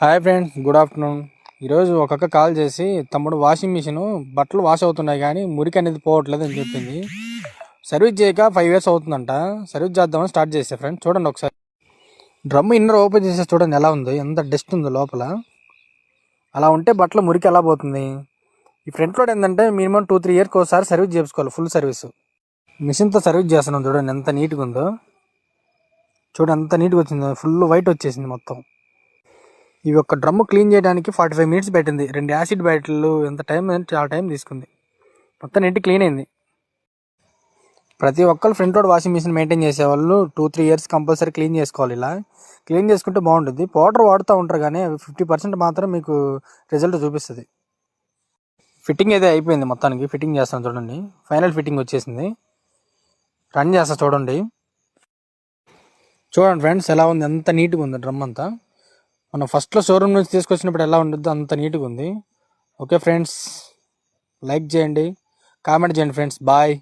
Hi friends, good afternoon. ఈరోజు ఒక అక్క కాల్ చేసి తమ్ముడు వాషింగ్ మిషన్ బట్టలు వాష్ అవుతున్నాయి కానీ మురికి అనేది పోవట్లేదు అని చెప్పింది. సర్వీస్ చేయక 5 years అవుతుందంట. సర్వీస్ చేద్దామని స్టార్ట్ చేసే ఫ్రెండ్స్. చూడండి ఒకసారి డ్రమ్ ఇన్నర్ ఓపెన్ చేసి చూడండి ఎలా ఉంది, ఎంత డస్ట్ ఉందో లోపల. అలా ఉంటే బట్టలు మురికి ఎలా పోతుంది? ఈ ఫ్రంట్ లోడ్ ఏంటంటే మినిమం 2-3 years ఒకసారి సర్వీస్ చేసుకోవాలి, ఫుల్ సర్వీస్. మిషన్తో సర్వీస్ చేస్తున్నాం చూడండి ఎంత నీట్గా ఉందో. చూడండి ఎంత నీట్గా వచ్చిందో, ఫుల్ వైట్ వచ్చేసింది మొత్తం. ఇవి ఒక డ్రమ్ క్లీన్ చేయడానికి 45 minutes పెట్టింది. 2 యాసిడ్ బ్యాటిల్ ఎంత టైం అంటే చాలా టైం తీసుకుంది. మొత్తం నీట్ క్లీన్ అయింది. ప్రతి ఒక్కరు front load washing machine maintain చేసేవాళ్ళు 2-3 years కంపల్సరీ క్లీన్ చేసుకోవాలి. ఇలా క్లీన్ చేసుకుంటే బాగుంటుంది. పౌడర్ వాడుతూ ఉంటారు కానీ అవి 50% మాత్రం మీకు రిజల్ట్ చూపిస్తుంది. ఫిట్టింగ్ అయితే అయిపోయింది, మొత్తానికి ఫిట్టింగ్ చేస్తాను చూడండి. ఫైనల్ ఫిట్టింగ్ వచ్చేసింది. రన్ చేస్తా చూడండి. చూడండి ఫ్రెండ్స్ ఎలా ఉంది, ఎంత నీట్గా ఉంది డ్రమ్ అంతా. మనం ఫస్ట్లో షోరూమ్ నుంచి తీసుకొచ్చినప్పుడు ఎలా ఉంటుందో అంత నీట్గా ఉంది. ఓకే ఫ్రెండ్స్, లైక్ చేయండి, కామెంట్ చేయండి ఫ్రెండ్స్. బాయ్.